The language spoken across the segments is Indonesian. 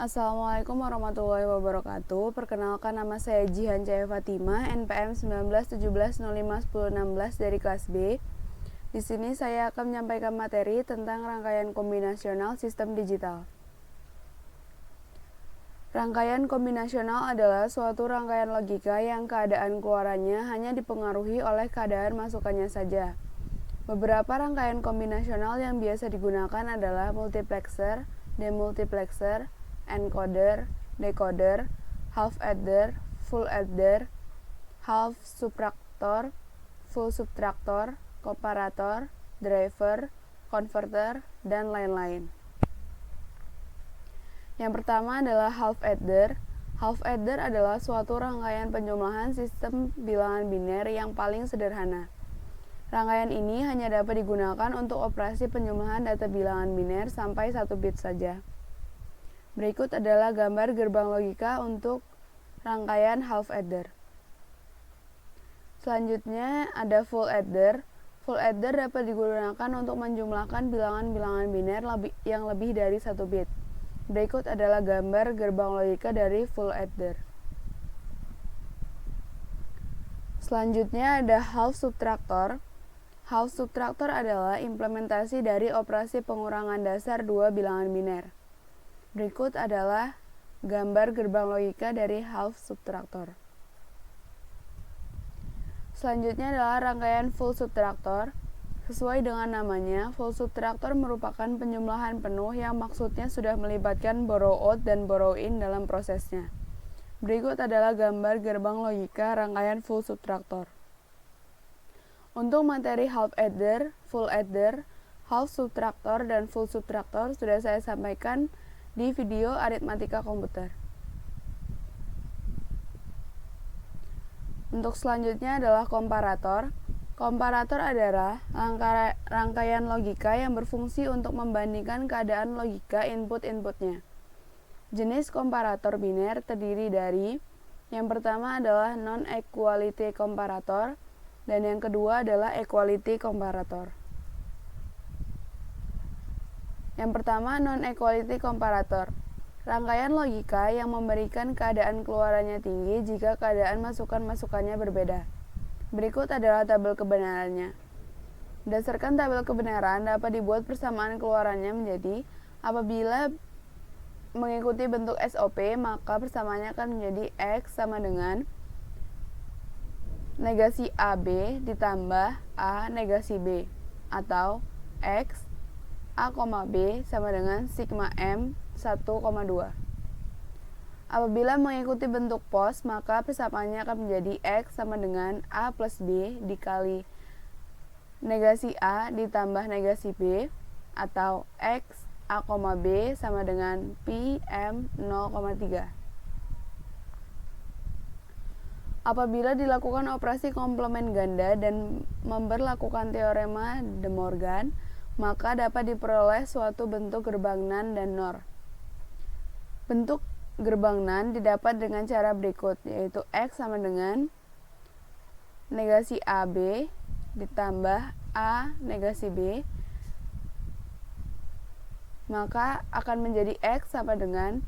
Assalamualaikum warahmatullahi wabarakatuh. Perkenalkan, nama saya Jihan Cahaya Fatimah, NPM 1917051016 dari kelas B. Di sini saya akan menyampaikan materi tentang rangkaian kombinasional sistem digital. Rangkaian kombinasional adalah suatu rangkaian logika yang keadaan keluarannya hanya dipengaruhi oleh keadaan masukannya saja. Beberapa rangkaian kombinasional yang biasa digunakan adalah multiplexer, demultiplexer, encoder, decoder, half adder, full adder, half subtractor, full subtractor, komparator, driver, converter, dan lain-lain. Yang pertama adalah half adder. Half adder adalah suatu rangkaian penjumlahan sistem bilangan biner yang paling sederhana. Rangkaian ini hanya dapat digunakan untuk operasi penjumlahan data bilangan biner sampai 1 bit saja. Berikut adalah gambar gerbang logika untuk rangkaian half adder. Selanjutnya ada full adder. Full adder dapat digunakan untuk menjumlahkan bilangan-bilangan biner yang lebih dari 1 bit. Berikut adalah gambar gerbang logika dari full adder. Selanjutnya ada half subtractor. Half subtractor adalah implementasi dari operasi pengurangan dasar dua bilangan biner. Berikut adalah gambar gerbang logika dari half subtractor. Selanjutnya adalah rangkaian full subtractor. Sesuai dengan namanya, full subtractor merupakan penjumlahan penuh yang maksudnya sudah melibatkan borrow out dan borrow in dalam prosesnya. Berikut adalah gambar gerbang logika rangkaian full subtractor. Untuk materi half adder, full adder, half subtractor, dan full subtractor sudah saya sampaikan di video aritmatika komputer. Untuk selanjutnya adalah komparator. Komparator adalah rangkaian logika yang berfungsi untuk membandingkan keadaan logika input-inputnya. Jenis komparator biner terdiri dari yang pertama adalah non-equality komparator dan yang kedua adalah equality komparator. Yang pertama, non-equality komparator. Rangkaian logika yang memberikan keadaan keluarannya tinggi jika keadaan masukan-masukannya berbeda. Berikut adalah tabel kebenarannya. Berdasarkan tabel kebenaran dapat dibuat persamaan keluarannya menjadi apabila mengikuti bentuk SOP, maka persamaannya akan menjadi X sama dengan negasi AB ditambah A negasi B, atau X A, B sama dengan sigma M 1,2. Apabila mengikuti bentuk pos, maka persamaannya akan menjadi X sama dengan A plus B dikali negasi A ditambah negasi B, atau X A, B sama dengan Pi M 0,3. Apabila dilakukan operasi komplement ganda dan memberlakukan teorema De Morgan, maka dapat diperoleh suatu bentuk gerbang NaN dan NOR. Bentuk gerbang NaN didapat dengan cara berikut, yaitu X sama dengan negasi AB ditambah A negasi B, maka akan menjadi X sama dengan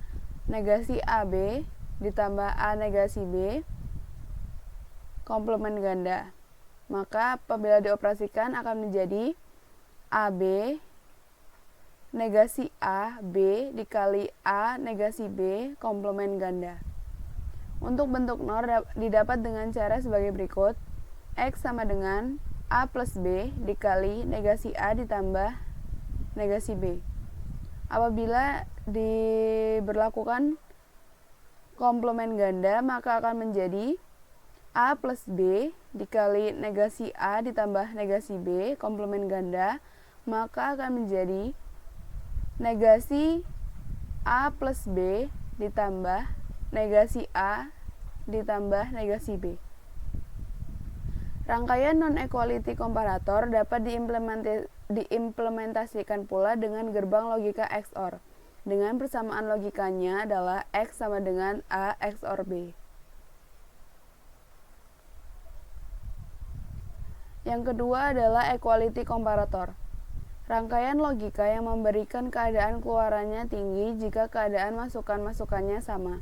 negasi AB ditambah A negasi B komplement ganda. Maka apabila dioperasikan akan menjadi AB negasi A B dikali A negasi B komplement ganda. Untuk bentuk NOR didapat dengan cara sebagai berikut. X sama dengan A plus B dikali negasi A ditambah negasi B. Apabila diberlakukan komplement ganda, maka akan menjadi A plus B dikali negasi A ditambah negasi B komplement ganda, maka akan menjadi negasi A plus B ditambah negasi A ditambah negasi B. Rangkaian non-equality komparator dapat diimplementasikan pula dengan gerbang logika XOR. Dengan persamaan logikanya adalah X sama dengan A XOR B. Yang kedua adalah equality komparator. Rangkaian logika yang memberikan keadaan keluarannya tinggi jika keadaan masukan-masukannya sama.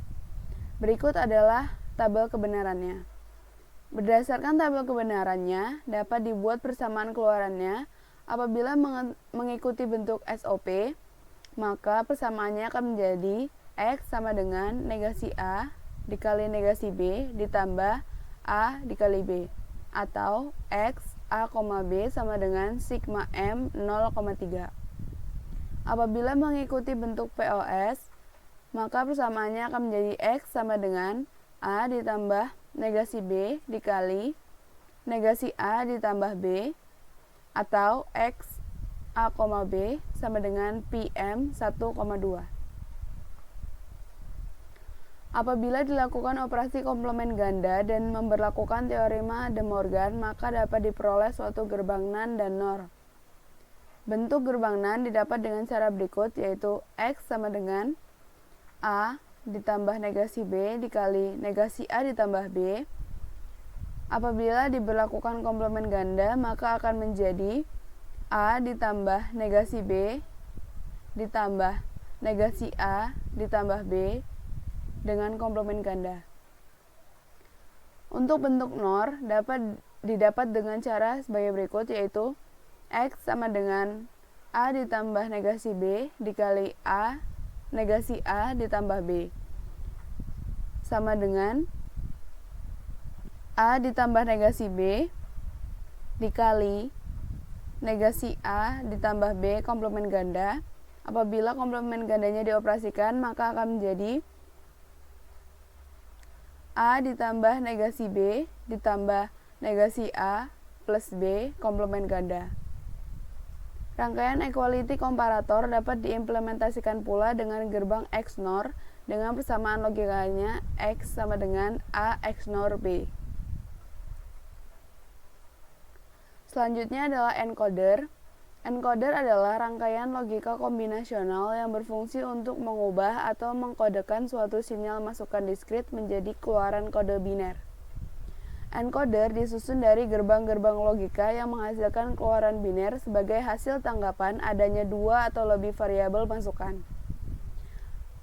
Berikut adalah tabel kebenarannya. Berdasarkan tabel kebenarannya, dapat dibuat persamaan keluarannya apabila mengikuti bentuk SOP, maka persamaannya akan menjadi X sama dengan negasi A dikali negasi B ditambah A dikali B, atau X A, B sama dengan sigma M 0,3. Apabila mengikuti bentuk POS, maka persamaannya akan menjadi X sama dengan A ditambah negasi B dikali negasi A ditambah B, atau X A, B sama dengan PM 1,2. Apabila dilakukan operasi komplement ganda dan memberlakukan teorema De Morgan, maka dapat diperoleh suatu gerbang NaN dan NOR. Bentuk gerbang NaN didapat dengan cara berikut, yaitu X sama dengan A ditambah negasi B dikali negasi A ditambah B. Apabila diberlakukan komplement ganda, maka akan menjadi A ditambah negasi B ditambah negasi A ditambah B dengan komplement ganda. Untuk bentuk NOR dapat didapat dengan cara sebagai berikut, yaitu X sama dengan A ditambah negasi B dikali A negasi A ditambah B sama dengan A ditambah negasi B dikali negasi A ditambah B komplement ganda. Apabila komplement gandanya dioperasikan, maka akan menjadi A ditambah negasi B ditambah negasi A plus B komplement ganda. Rangkaian equality komparator dapat diimplementasikan pula dengan gerbang X-NOR dengan persamaan logikanya X sama dengan A X-NOR B. Selanjutnya adalah encoder. Encoder adalah rangkaian logika kombinasional yang berfungsi untuk mengubah atau mengkodekan suatu sinyal masukan diskrit menjadi keluaran kode biner. Encoder disusun dari gerbang-gerbang logika yang menghasilkan keluaran biner sebagai hasil tanggapan adanya dua atau lebih variabel masukan.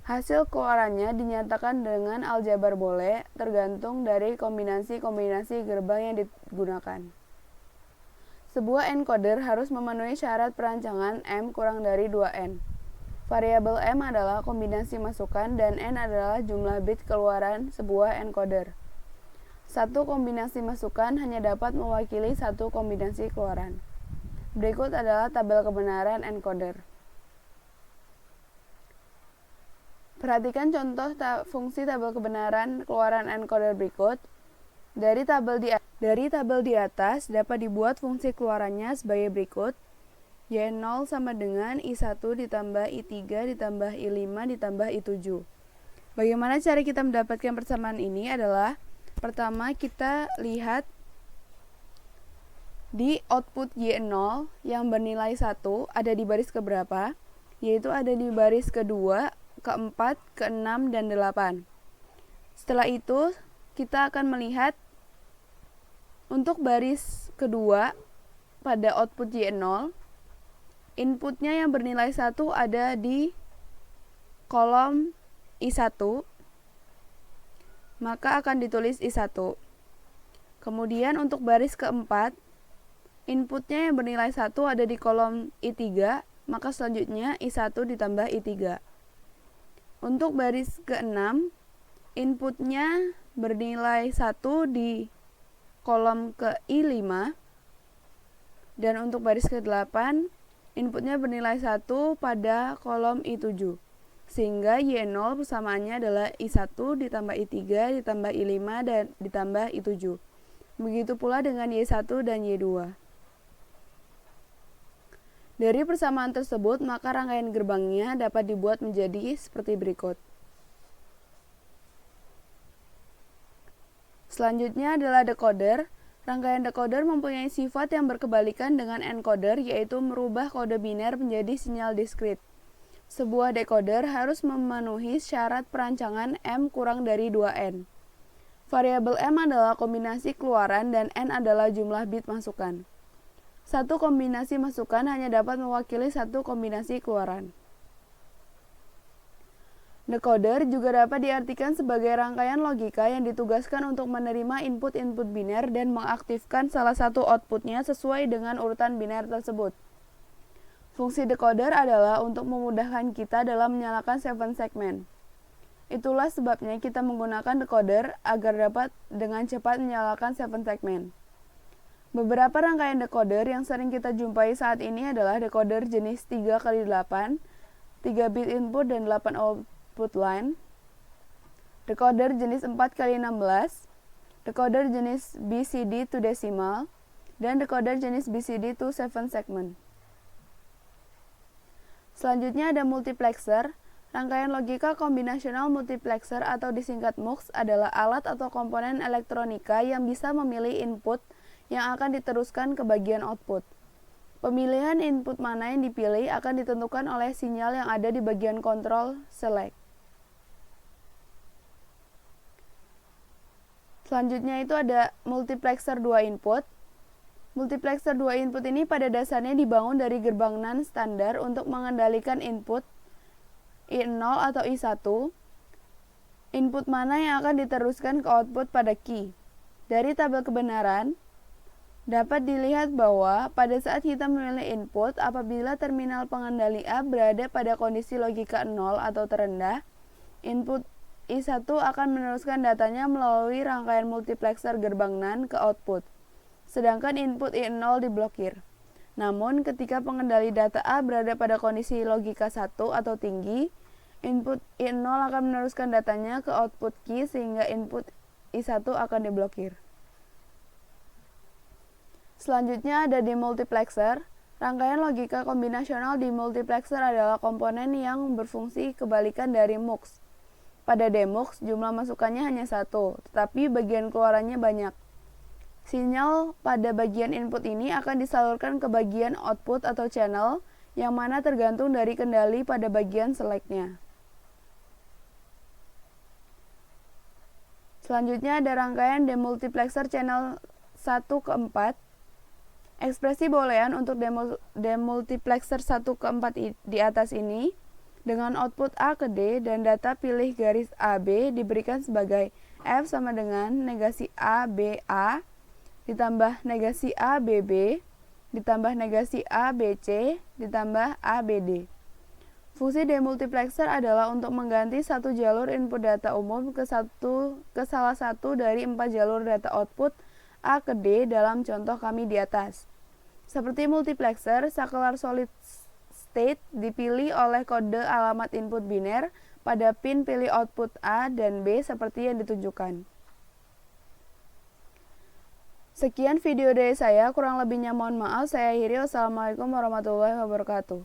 Hasil keluarannya dinyatakan dengan aljabar Boole tergantung dari kombinasi-kombinasi gerbang yang digunakan. Sebuah encoder harus memenuhi syarat perancangan M kurang dari 2N. Variabel M adalah kombinasi masukan dan N adalah jumlah bit keluaran sebuah encoder. Satu kombinasi masukan hanya dapat mewakili satu kombinasi keluaran. Berikut adalah tabel kebenaran encoder. Perhatikan contoh fungsi tabel kebenaran keluaran encoder berikut. Dari tabel di atas dapat dibuat fungsi keluarannya sebagai berikut. Y0 sama dengan I1 ditambah I3 ditambah I5 ditambah I7. Bagaimana cara kita mendapatkan persamaan ini adalah, pertama kita lihat di output Y0 yang bernilai 1 ada di baris keberapa, yaitu ada di baris kedua, keempat, keenam, dan 8. Setelah itu kita akan melihat untuk baris kedua pada output Y0, inputnya yang bernilai 1 ada di kolom I1, maka akan ditulis I1. Kemudian untuk baris keempat, inputnya yang bernilai 1 ada di kolom I3, maka selanjutnya I1 ditambah I3. Untuk baris keenam, inputnya bernilai 1 di kolom ke I5, dan untuk baris ke-8 inputnya bernilai 1 pada kolom I7, sehingga Y0 persamaannya adalah I1 ditambah I3 ditambah I5 dan ditambah I7. Begitu pula dengan Y1 dan Y2. Dari persamaan tersebut, maka rangkaian gerbangnya dapat dibuat menjadi seperti berikut. Selanjutnya adalah decoder. Rangkaian decoder mempunyai sifat yang berkebalikan dengan encoder, yaitu merubah kode biner menjadi sinyal diskrit. Sebuah decoder harus memenuhi syarat perancangan M kurang dari 2N. Variabel M adalah kombinasi keluaran dan N adalah jumlah bit masukan. Satu kombinasi masukan hanya dapat mewakili satu kombinasi keluaran. Decoder juga dapat diartikan sebagai rangkaian logika yang ditugaskan untuk menerima input-input biner dan mengaktifkan salah satu outputnya sesuai dengan urutan biner tersebut. Fungsi decoder adalah untuk memudahkan kita dalam menyalakan 7 segmen. Itulah sebabnya kita menggunakan decoder agar dapat dengan cepat menyalakan 7 segmen. Beberapa rangkaian decoder yang sering kita jumpai saat ini adalah decoder jenis 3x8, 3 bit input dan 8 output line, decoder jenis 4x16, decoder jenis BCD to decimal, dan decoder jenis BCD to 7 segment. Selanjutnya ada multiplexer. Rangkaian logika kombinasional multiplexer atau disingkat MUX adalah alat atau komponen elektronika yang bisa memilih input yang akan diteruskan ke bagian output. Pemilihan input mana yang dipilih akan ditentukan oleh sinyal yang ada di bagian kontrol select. Selanjutnya itu ada multiplexer 2 input. Multiplexer 2 input ini pada dasarnya dibangun dari gerbang NAND standar untuk mengendalikan input I0 atau I1, input mana yang akan diteruskan ke output pada key. Dari tabel kebenaran, dapat dilihat bahwa pada saat kita memilih input, apabila terminal pengendali A berada pada kondisi logika 0 atau terendah, input I1 akan meneruskan datanya melalui rangkaian multiplexer gerbang NAND ke output, sedangkan input I0 diblokir. Namun, ketika pengendali data A berada pada kondisi logika 1 atau tinggi, input I0 akan meneruskan datanya ke output key sehingga input I1 akan diblokir. Selanjutnya ada demultiplexer. Rangkaian logika kombinasional demultiplexer adalah komponen yang berfungsi kebalikan dari MUX. Pada demux, jumlah masukannya hanya 1, tetapi bagian keluarannya banyak. Sinyal pada bagian input ini akan disalurkan ke bagian output atau channel, yang mana tergantung dari kendali pada bagian select-nya. Selanjutnya ada rangkaian demultiplexer channel 1 ke 4. Ekspresi boolean untuk demultiplexer 1 ke 4 di atas ini, dengan output A ke D dan data pilih garis AB diberikan sebagai F sama dengan negasi A, B, A, ditambah negasi A, B, B, ditambah negasi A, B, C, ditambah A, B, D. Fungsi demultiplexer adalah untuk mengganti satu jalur input data umum ke salah satu dari 4 jalur data output A ke D dalam contoh kami di atas. Seperti multiplexer, saklar solid state dipilih oleh kode alamat input biner pada pin pilih output A dan B seperti yang ditunjukkan. Sekian video dari saya, kurang lebihnya mohon maaf. Saya akhiri. Wassalamualaikum warahmatullahi wabarakatuh.